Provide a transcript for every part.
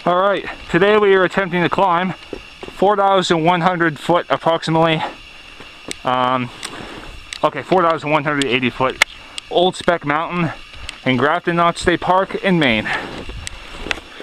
Alright, today we are attempting to climb 4,100 foot approximately. Okay, 4,180 foot Old Speck Mountain in Grafton Knott State Park in Maine.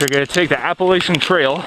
We're going to take the Appalachian Trail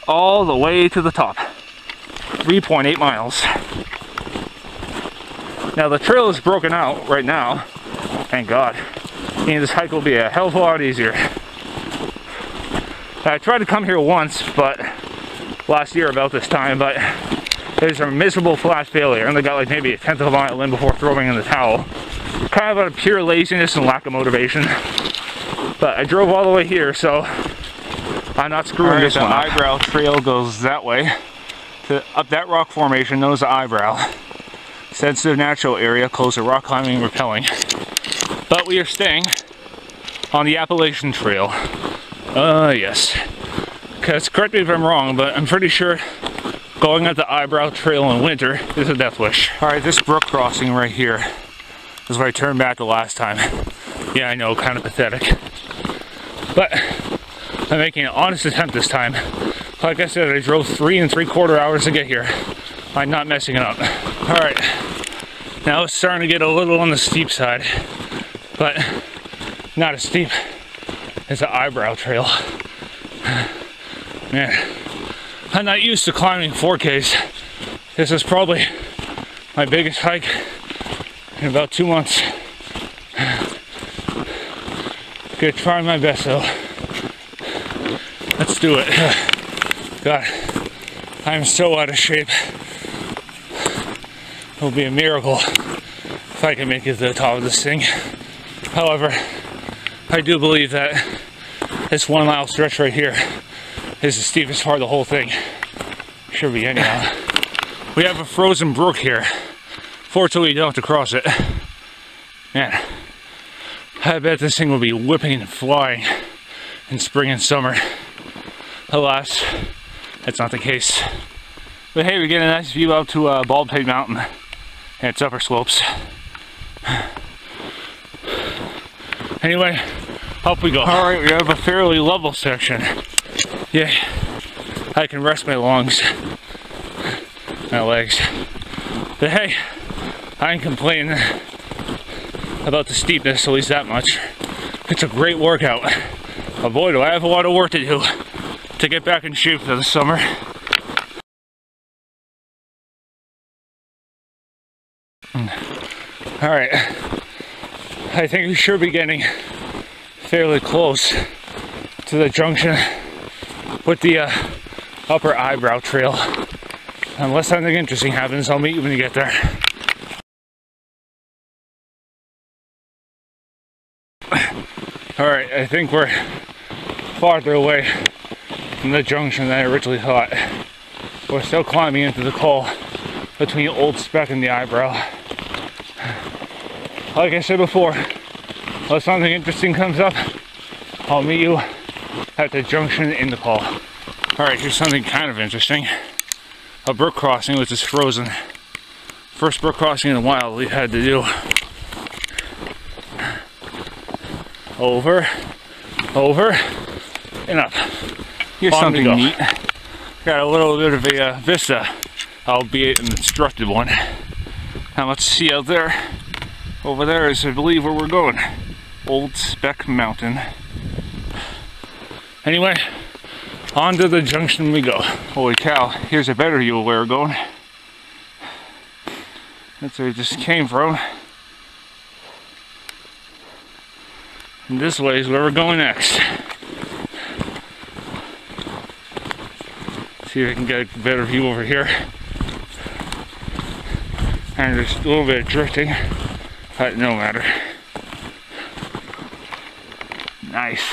all the way to the top. 3.8 miles. Now the trail is broken out right now. Thank God. And this hike will be a hell of a lot easier. I tried to come here once, but last year about this time, but it was a miserable flat failure, and I got like maybe a tenth of a mile in before throwing in the towel. Kind of out of pure laziness and lack of motivation. But I drove all the way here, so I'm not screwing this one up. The Eyebrow Trail goes that way, up that rock formation known as the Eyebrow. Sensitive natural area, close to rock climbing and rappelling. But we are staying on the Appalachian Trail. Yes. Because correct me if I'm wrong, but I'm pretty sure going up the Eyebrow Trail in winter is a death wish. Alright, this brook crossing right here is where I turned back the last time. Yeah, I know, kind of pathetic. But I'm making an honest attempt this time. Like I said, I drove 3 3/4 hours to get here. I'm not messing it up. Alright, now it's starting to get a little on the steep side, but not as steep as the Eyebrow Trail. Man, I'm not used to climbing 4Ks. This is probably my biggest hike in about 2 months. Gonna try my best though. Let's do it. God, I'm so out of shape. It'll be a miracle if I can make it to the top of this thing. However, I do believe that this 1 mile stretch right here is the steepest part of the whole thing. Should be anyhow. We have a frozen brook here. Fortunately, you don't have to cross it. Man, I bet this thing will be whipping and flying in spring and summer. Alas, that's not the case. But hey, we get a nice view out to Baldpate Mountain and its upper slopes. Anyway, up we go. Alright, we have a fairly level section. Yeah, I can rest my lungs, my legs. But hey, I ain't complaining about the steepness, at least that much. It's a great workout. But boy, do I have a lot of work to do to get back in shape for the summer. Alright, I think we should be getting fairly close to the junction with the upper Eyebrow Trail. Unless something interesting happens, I'll meet you when you get there. Alright, I think we're farther away from the junction than I originally thought. We're still climbing into the col between Old Speck and the Eyebrow. Like I said before, unless something interesting comes up, I'll meet you at the junction in the col. Alright, here's something kind of interesting. A brook crossing which is frozen. First brook crossing in a while we've had to do. Over, over, and up. Here's something neat. Got a little bit of a vista, albeit an obstructed one. Now let's see out there. Over there is, I believe, where we're going. Old Speck Mountain. Anyway, on to the junction we go. Holy cow, here's a better view of where we're going. That's where we just came from. And this way is where we're going next. See if I can get a better view over here. And there's a little bit of drifting, but no matter. Nice.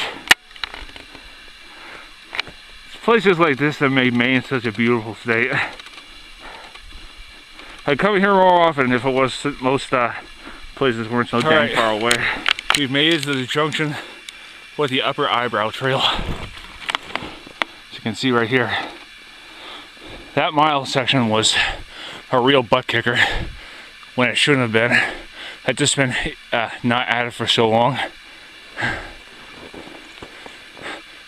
It's places like this that make Maine such a beautiful state. I'd come here more often if it was most places weren't so damn far away. We've made it to the junction with the upper Eyebrow Trail. As you can see right here, that mile section was a real butt kicker when it shouldn't have been. I'd just been not at it for so long.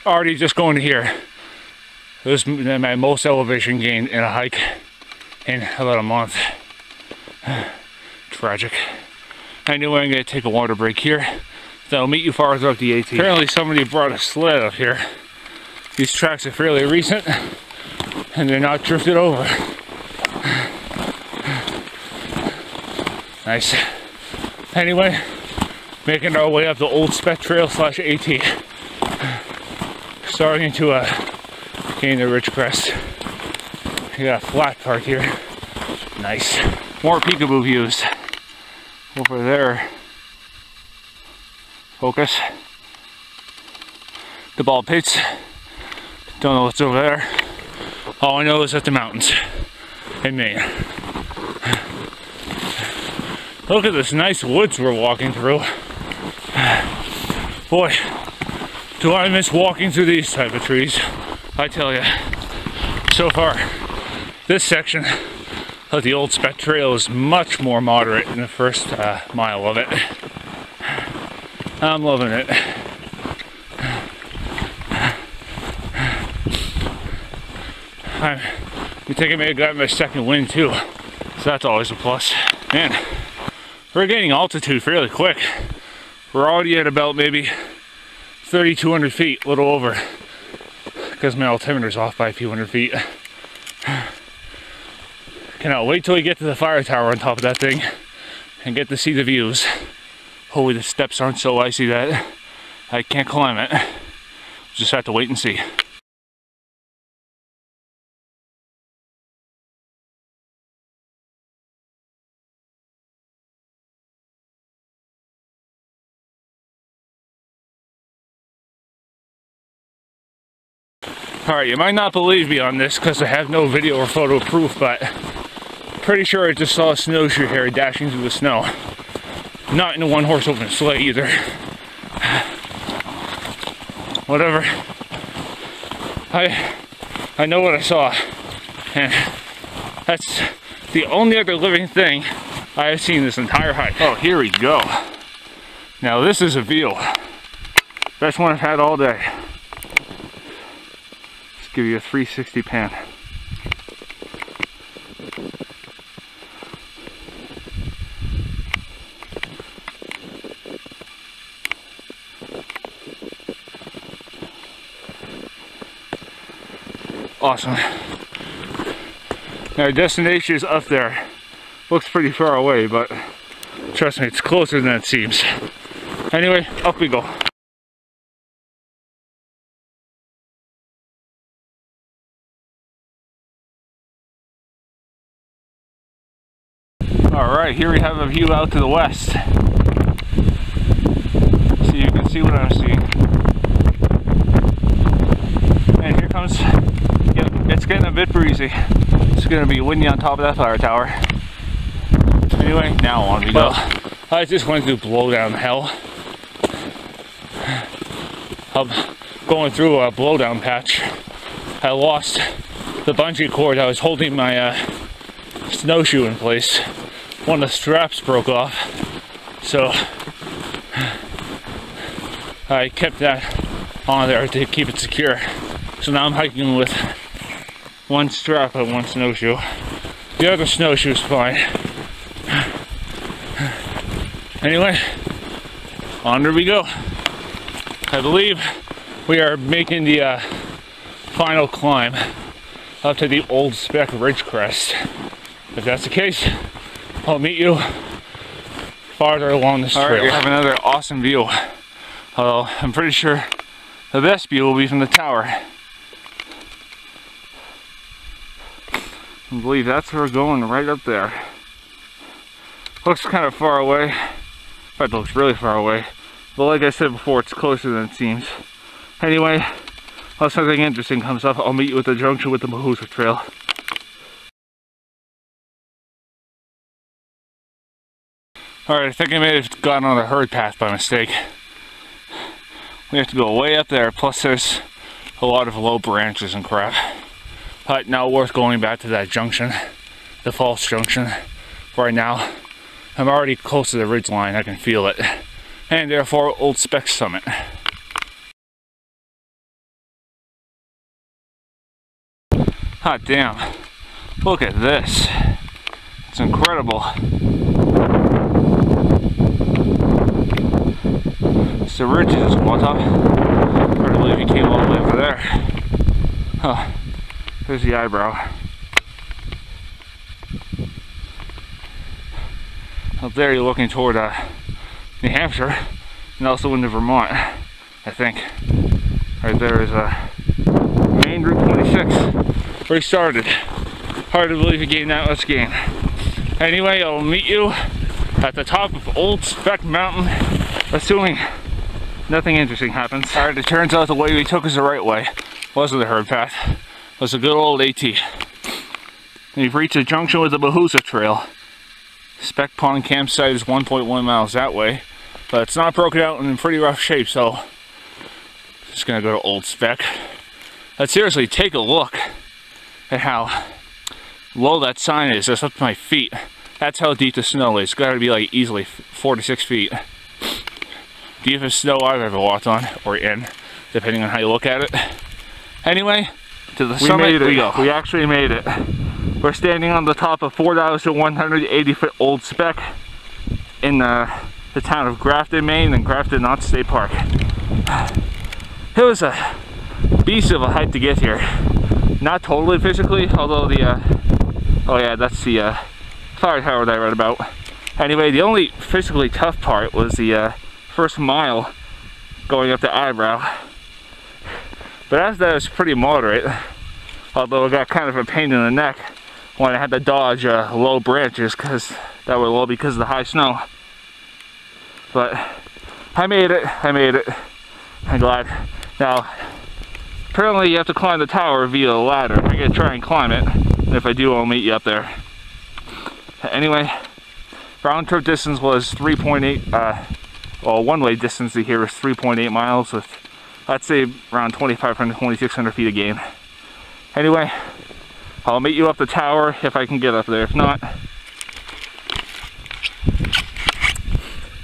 already just going to here. This is my most elevation gain in a hike in about a month. Tragic. Anyway, I'm going to take a water break here. So I'll meet you farther up the AT. Apparently somebody brought a sled up here. These tracks are fairly recent and they're not drifted over. Nice. Anyway, making our way up the Old Speck Trail / AT. Starting to gain the ridge crest. You got a flat part here. Nice. More peekaboo views. Over there. Focus. The ball pits. Don't know what's over there. All I know is that the mountains in Maine. Look at this nice woods we're walking through. Boy, do I miss walking through these type of trees. I tell you, so far, this section of the Old Speck Trail is much more moderate than the first mile of it. I'm loving it. I'm thinking I got my second wind too, so that's always a plus. Man, we're gaining altitude fairly quick. We're already at about maybe 3,200 feet, a little over, because my altimeter's off by a few hundred feet. Cannot wait till we get to the fire tower on top of that thing and get to see the views. Hopefully the steps aren't so icy that I can't climb it. Just have to wait and see. Alright, you might not believe me on this because I have no video or photo proof, but pretty sure I just saw a snowshoe hare dashing through the snow. Not in a one-horse open sleigh either. Whatever. I know what I saw, and that's the only other living thing I have seen this entire hike. Oh, here we go. Now this is a view. Best one I've had all day. Let's give you a 360 pan. Awesome. Now our destination is up there. Looks pretty far away, but trust me, it's closer than it seems. Anyway, up we go. Alright, here we have a view out to the west. So you can see what I'm seeing. And here comes, yep, it's getting a bit breezy. It's going to be windy on top of that fire tower. Anyway, now on we go. I just went through blowdown hell. I'm going through a blowdown patch. I lost the bungee cord. I was holding my snowshoe in place. One of the straps broke off, so I kept that on there to keep it secure. So now I'm hiking with one strap and one snowshoe. The other snowshoe's fine. Anyway, on we go. I believe we are making the final climb up to the Old Speck Ridge crest. If that's the case, I'll meet you farther along this trail. Alright, we have another awesome view. Although I'm pretty sure the best view will be from the tower. I believe that's where we're going, right up there. Looks kind of far away. In fact, it looks really far away. But like I said before, it's closer than it seems. Anyway, unless something interesting comes up, I'll meet you at the junction with the Old Trail. Alright, I think I may have gotten on the herd path by mistake. We have to go way up there, plus there's a lot of low branches and crap. But now worth going back to that junction, the false junction. Right now, I'm already close to the ridge line, I can feel it. And therefore, Old Speck Summit. Hot damn. Look at this. It's incredible. It's the ridges, what up? Hard to believe you came all the way over there. Huh. There's the eyebrow. Up there you're looking toward New Hampshire and also into Vermont, I think. Right there is Main Route 26, where he started. Hard to believe he gained that much gain. Anyway, I'll meet you at the top of Old Speck Mountain, assuming nothing interesting happens. Alright, it turns out the way we took is the right way. Wasn't the herd path. It was a good old AT. And you've reached a junction with the Old Trail. Speck Pond campsite is 1.1 miles that way, but it's not broken out and in pretty rough shape, so just gonna go to Old Speck. But seriously, take a look at how low that sign is. That's up to my feet. That's how deep the snow is. It's gotta be like easily 4 to 6 feet. Deepest snow I've ever walked on, or in, depending on how you look at it. Anyway, to the summit we go. We actually made it. We're standing on the top of 4,180-foot Old Speck in the town of Grafton, Maine, and Grafton Knott State Park. It was a beast of a hike to get here. Not totally physically, although the, oh yeah, that's the fire tower that I read about. Anyway, the only physically tough part was the first mile going up the eyebrow. But as that was pretty moderate, although I got kind of a pain in the neck when I had to dodge low branches that were low because of the high snow. But I made it. I'm glad. Now, apparently you have to climb the tower via a ladder. I'm gonna try and climb it, and if I do, I'll meet you up there. Anyway, round trip distance was 3.8, well, one-way distance to here is 3.8 miles with, I'd say, around 2,500, 2,600 feet of gain. Anyway, I'll meet you up the tower if I can get up there. If not,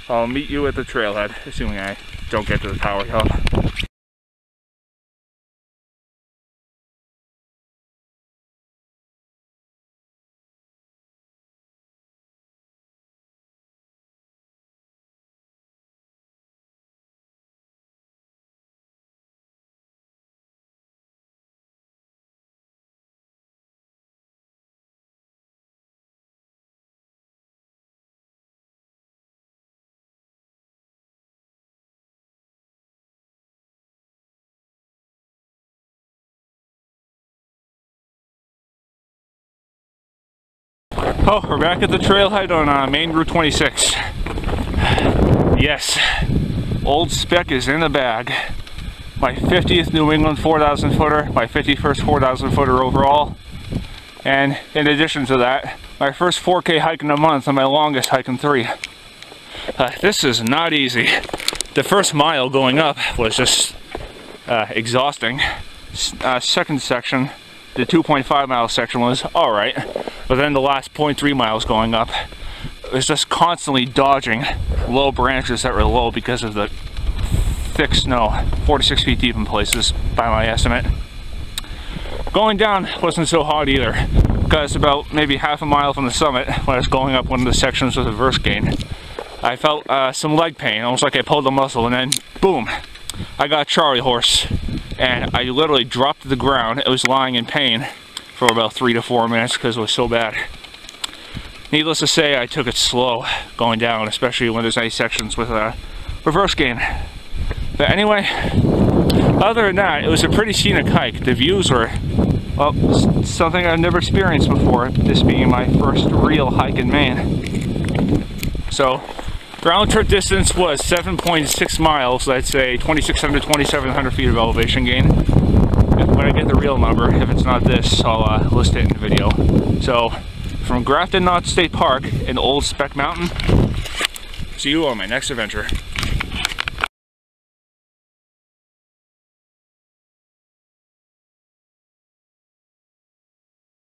I'll meet you at the trailhead, assuming I don't get to the tower hill. Oh, we're back at the trailhead on Main Route 26. Yes, Old Speck is in the bag. My 50th New England 4,000 footer, my 51st 4,000 footer overall. And in addition to that, my first 4K hike in a month and my longest hike in 3. This is not easy. The first mile going up was just exhausting. Second section, the 2.5 mile section was alright, but then the last 0.3 miles going up, it was just constantly dodging low branches that were low because of the thick snow, 4 to 6 feet deep in places by my estimate. Going down wasn't so hot either, because about maybe half a mile from the summit, when I was going up one of the sections with reverse gain, I felt some leg pain, almost like I pulled a muscle, and then boom, I got a Charlie horse. And I literally dropped to the ground. It was lying in pain for about 3 to 4 minutes because it was so bad. Needless to say, I took it slow going down, especially when there's any sections with reverse gain. But anyway, other than that, it was a pretty scenic hike. The views were, well, something I've never experienced before, this being my first real hike in Maine. So, round trip distance was 7.6 miles, I'd say 2,600, 2,700 feet of elevation gain. When I get the real number, if it's not this, I'll list it in the video. So, from Grafton Knott State Park in Old Speck Mountain, see you on my next adventure.